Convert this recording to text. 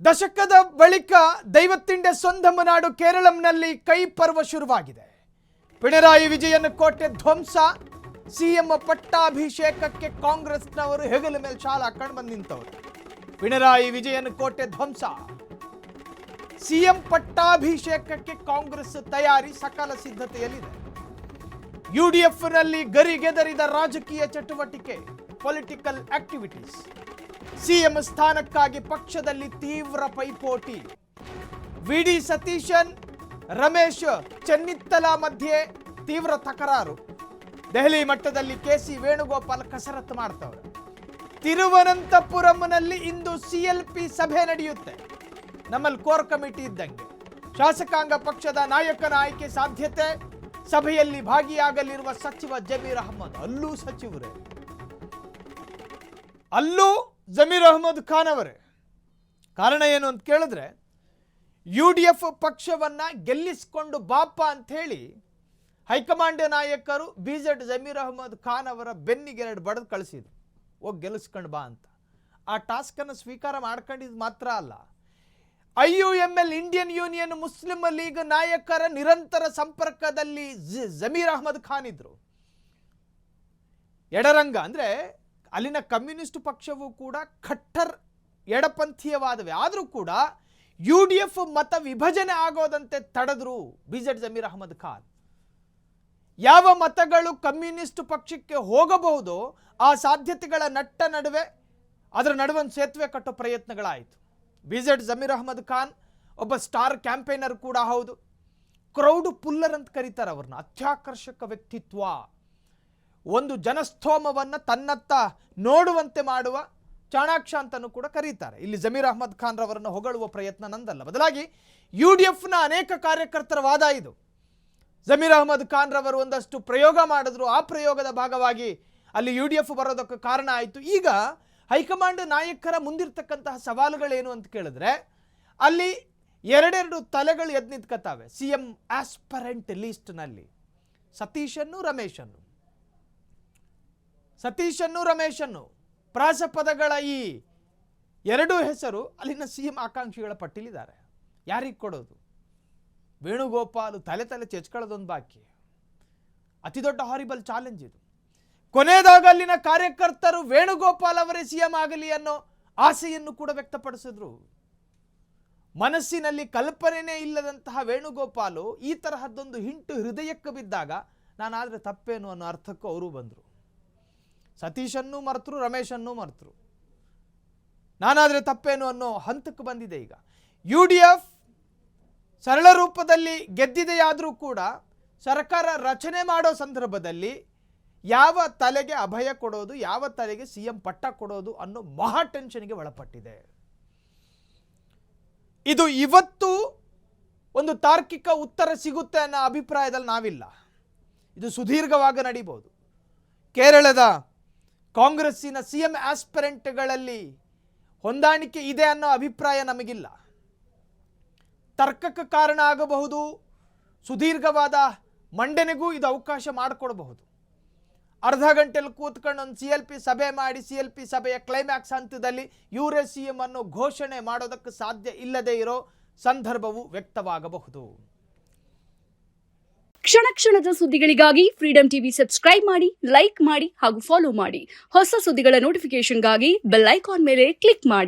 ದಶಕದ ಬಳಿಕ ದೈವತ್ತಿಂಡೆ ಸೊಂದಮನಾಡು ಕೇರಳಂನಲ್ಲಿ ಕೈ ಪರ್ವ ಶುರುವಾಗಿದೆ. ಪಿಣರಾಯಿ ವಿಜಯನ್ ಕೋಟೆ ಧ್ವಂಸ, ಸಿಎಂ ಪಟ್ಟಾಭಿಷೇಕಕ್ಕೆ ಕಾಂಗ್ರೆಸ್ನವರು ಹೆಗಲ ಮೇಲೆ ಶಾಲ ಹಾಕೊಂಡು ಬಂದು ನಿಂತವರು. ಪಿಣರಾಯಿ ವಿಜಯನ್ ಕೋಟೆ ಧ್ವಂಸ, ಸಿಎಂ ಪಟ್ಟಾಭಿಷೇಕಕ್ಕೆ ಕಾಂಗ್ರೆಸ್ ತಯಾರಿ ಸಕಲ ಸಿದ್ಧತೆಯಲ್ಲಿದೆ. ಯುಡಿಎಫ್ನಲ್ಲಿ ಗರಿಗೆದರಿದ ರಾಜಕೀಯ ಚಟುವಟಿಕೆ, ಪೊಲಿಟಿಕಲ್ ಆಕ್ಟಿವಿಟೀಸ್. ಸಿಎಂ ಸ್ಥಾನಕ್ಕಾಗಿ ಪಕ್ಷದಲ್ಲಿ ತೀವ್ರ ಪೈಪೋಟಿ. ವಿಡಿ ಸತೀಶನ್, ರಮೇಶ್ ಚೆನ್ನಿತ್ತಲ ಮಧ್ಯೆ ತೀವ್ರ ತಕರಾರು. ದೆಹಲಿ ಮಟ್ಟದಲ್ಲಿ ಕೆಸಿ ವೇಣುಗೋಪಾಲ್ ಕಸರತ್ತು ಮಾಡ್ತವ್ರೆ. ತಿರುವನಂತಪುರಂನಲ್ಲಿ ಇಂದು ಸಿಎಲ್ಪಿ ಸಭೆ ನಡೆಯುತ್ತೆ. ನಮ್ಮಲ್ಲಿ ಕೋರ್ ಕಮಿಟಿ ಇದ್ದಂಗೆ ಶಾಸಕಾಂಗ ಪಕ್ಷದ ನಾಯಕನ ಆಯ್ಕೆ ಸಾಧ್ಯತೆ. ಸಭೆಯಲ್ಲಿ ಭಾಗಿಯಾಗಲಿರುವ ಸಚಿವ ಜಮೀರ್ ಅಹ್ಮದ್, ಅಲ್ಲೂ ಸಚಿವರೇ, ಅಲ್ಲೂ ಜಮೀರ್ ಅಹ್ಮದ್ ಖಾನ್ ಅವರೇ. ಕಾರಣ ಏನು ಅಂತ ಕೇಳಿದ್ರೆ, ಯುಡಿಎಫ್ ಪಕ್ಷವನ್ನ ಗೆಲ್ಲಿಸಿಕೊಂಡು ಬಾಪ ಅಂತ ಹೇಳಿ ಹೈಕಮಾಂಡ್ ನಾಯಕರು ಬಿಜೆಡ್ ಜಮೀರ್ ಅಹ್ಮದ್ ಖಾನ್ ಅವರ ಬೆನ್ನಿಗೆ ಎರಡು ಬಡದು ಕಳಿಸಿದ್ರು, ಹೋಗಿ ಗೆಲ್ಲಿಸ್ಕೊಂಡು ಬಾ ಅಂತ. ಆ ಟಾಸ್ಕನ್ನು ಸ್ವೀಕಾರ ಮಾಡ್ಕೊಂಡಿದ್ದು ಮಾತ್ರ ಅಲ್ಲ, IUML Indian union Muslim league ನಾಯಕರ ನಿರಂತರ ಸಂಪರ್ಕದಲ್ಲಿ ಜಮೀರ್ ಅಹ್ಮದ್ ಖಾನ್ ಇದ್ರು. ಎಡರಂಗ ಅಂದ್ರೆ ಅಲ್ಲಿನ ಕಮ್ಯುನಿಸ್ಟ್ ಪಕ್ಷವೂ ಕೂಡ ಖಟ್ಟರ್ ಎಡಪಂಥೀಯವಾದವೆ. ಆದರೂ ಕೂಡ UDF ಮತ ವಿಭಜನೆ ಆಗೋದಂತೆ ತಡೆದ್ರು ಬಿಜೆಡ್ ಜಮೀರ್ ಅಹ್ಮದ್ ಖಾನ್. ಯಾವ ಮತಗಳು ಕಮ್ಯುನಿಸ್ಟ್ ಪಕ್ಷಕ್ಕೆ ಹೋಗಬಹುದು ಆ ಸಾಧ್ಯತೆಗಳ ನಟ್ಟ ನಡುವೆ ಅದರ ನಡುವೆ ಒಂದು ಸೇತುವೆ ಕಟ್ಟೋ ಪ್ರಯತ್ನಗಳಾಯಿತು. ಬಿಜೆಡ್ ಜಮೀರ್ ಅಹ್ಮದ್ ಖಾನ್ ಒಬ್ಬ ಸ್ಟಾರ್ ಕ್ಯಾಂಪೇನರ್ ಕೂಡ ಹೌದು. ಕ್ರೌಡ್ ಪುಲ್ಲರ್ ಅಂತ ಕರೀತಾರೆ ಅವ್ರನ್ನ. ಅತ್ಯಾಕರ್ಷಕ ವ್ಯಕ್ತಿತ್ವ, ಒಂದು ಜನಸ್ತೋಮವನ್ನು ತನ್ನತ್ತ ನೋಡುವಂತೆ ಮಾಡುವ ಚಾಣಾಕ್ಷ ಅಂತಲೂ ಕೂಡ ಕರೀತಾರೆ. ಇಲ್ಲಿ ಜಮೀರ್ ಅಹ್ಮದ್ ಖಾನ್ ರವರನ್ನು ಹೊಗಳುವ ಪ್ರಯತ್ನ ನಂದಲ್ಲ, ಬದಲಾಗಿ UDFನ ಅನೇಕ ಕಾರ್ಯಕರ್ತರ ವಾದ ಇದು. ಜಮೀರ್ ಅಹ್ಮದ್ ಖಾನ್ ರವರು ಒಂದಷ್ಟು ಪ್ರಯೋಗ ಮಾಡಿದ್ರು, ಆ ಪ್ರಯೋಗದ ಭಾಗವಾಗಿ ಅಲ್ಲಿ UDF ಬರೋದಕ್ಕೆ ಕಾರಣ ಆಯಿತು. ಈಗ ಹೈಕಮಾಂಡ್ ನಾಯಕರ ಮುಂದಿರ್ತಕ್ಕಂತಹ ಸವಾಲುಗಳೇನು ಅಂತ ಕೇಳಿದ್ರೆ, ಅಲ್ಲಿ ಎರಡೆರಡು ತಲೆಗಳು ಎದ್ದು ನಿಂತ್ಕತಾವೆ. ಸಿಎಂ ಆಸ್ಪರೆಂಟ್ ಲೀಸ್ಟ್ನಲ್ಲಿ ಸತೀಶನ್ನು ರಮೇಶನ್ನು ಪ್ರಾಸಪದಗಳ ಈ ಎರಡೂ ಹೆಸರು ಅಲ್ಲಿನ ಸಿಎಂ ಆಕಾಂಕ್ಷಿಗಳ ಪಟ್ಟಿಲಿದ್ದಾರೆ. ಯಾರಿಗೆ ಕೊಡೋದು? ವೇಣುಗೋಪಾಲ್ ತಲೆ ಚೆಚ್ಕೊಳ್ಳೋದೊಂದು ಬಾಕಿ. ಅತಿ ದೊಡ್ಡ ಹಾರಿಬಲ್ ಚಾಲೆಂಜ್ ಇದು. ಕೊನೆಯದಾಗ ಅಲ್ಲಿನ ಕಾರ್ಯಕರ್ತರು ವೇಣುಗೋಪಾಲ್ ಅವರೇ ಸಿಎಂ ಆಗಲಿ ಅನ್ನೋ ಆಸೆಯನ್ನು ಕೂಡ ವ್ಯಕ್ತಪಡಿಸಿದ್ರು. ಮನಸ್ಸಿನಲ್ಲಿ ಕಲ್ಪನೆನೇ ಇಲ್ಲದಂತಹ ವೇಣುಗೋಪಾಲು ಈ ತರಹದ್ದೊಂದು ಹಿಂಟು ಹೃದಯಕ್ಕೆ ಬಿದ್ದಾಗ ನಾನಾದರೆ ತಪ್ಪೇನು ಅನ್ನೋ ಅರ್ಥಕ್ಕೂ ಅವರು ಬಂದರು. ಸತೀಶನ್ನೂ ಮರ್ತರು, ರಮೇಶನ್ನೂ ಮರ್ತರು. ನಾನಾದರೆ ತಪ್ಪೇನು ಅನ್ನೋ ಹಂತಕ್ಕೆ ಬಂದಿದೆ. ಈಗ UDF ಸರಳ ರೂಪದಲ್ಲಿ ಗೆದ್ದಿದೆಯಾದರೂ ಕೂಡ ಸರ್ಕಾರ ರಚನೆ ಮಾಡೋ ಸಂದರ್ಭದಲ್ಲಿ ಯಾವ ತಲೆಗೆ ಅಭಯ ಕೊಡೋದು, ಯಾವ ತಲೆಗೆ ಸಿಎಂ ಪಟ್ಟ ಕೊಡೋದು ಅನ್ನೋ ಮಹಾ ಟೆನ್ಷನ್ಗೆ ಒಳಪಟ್ಟಿದೆ. ಇದು ಇವತ್ತು ಒಂದು ತಾರ್ಕಿಕ ಉತ್ತರ ಸಿಗುತ್ತೆ ಅನ್ನೋ ಅಭಿಪ್ರಾಯದಲ್ಲಿ ನಾವಿಲ್ಲ. ಇದು ಸುದೀರ್ಘವಾಗಿ ನಡೀಬಹುದು. ಕೇರಳದ ಕಾಂಗ್ರೆಸ್ಸಿನ ಸಿಎಂ ಆಸ್ಪರೆಂಟ್ಗಳಲ್ಲಿ ಹೊಂದಾಣಿಕೆ ಇದೆ ಅನ್ನೋ ಅಭಿಪ್ರಾಯ ನಮಗಿಲ್ಲ. ತರ್ಕಕ್ಕೆ ಕಾರಣ ಆಗಬಹುದು, ಸುದೀರ್ಘವಾದ ಮಂಡನೆಗೂ ಇದು ಅವಕಾಶ ಮಾಡಿಕೊಡಬಹುದು. ಅರ್ಧ ಗಂಟೆಯಲ್ಲಿ ಕೂತ್ಕೊಂಡು ಒಂದು CLP ಸಭೆ ಮಾಡಿ CLP ಸಭೆಯ ಕ್ಲೈಮ್ಯಾಕ್ಸ್ ಹಂತದಲ್ಲಿ ಇವರೇ ಸಿಎಂ ಅನ್ನೋ ಘೋಷಣೆ ಮಾಡೋದಕ್ಕೆ ಸಾಧ್ಯ ಇಲ್ಲದೆ ಇರೋ ಸಂದರ್ಭವು ವ್ಯಕ್ತವಾಗಬಹುದು. ಕ್ಷಣ ಕ್ಷಣದ ಸುದ್ದಿಗಳಿಗಾಗಿ ಫ್ರೀಡಂ ಟಿವಿ ಸಬ್ಸ್ಕ್ರೈಬ್ ಮಾಡಿ, ಲೈಕ್ ಮಾಡಿ ಹಾಗೂ ಫಾಲೋ ಮಾಡಿ. ಹೊಸ ಸುದ್ದಿಗಳ ನೋಟಿಫಿಕೇಶನ್ಗಾಗಿ ಬೆಲ್ ಐಕಾನ್ ಮೇಲೆ ಕ್ಲಿಕ್ ಮಾಡಿ.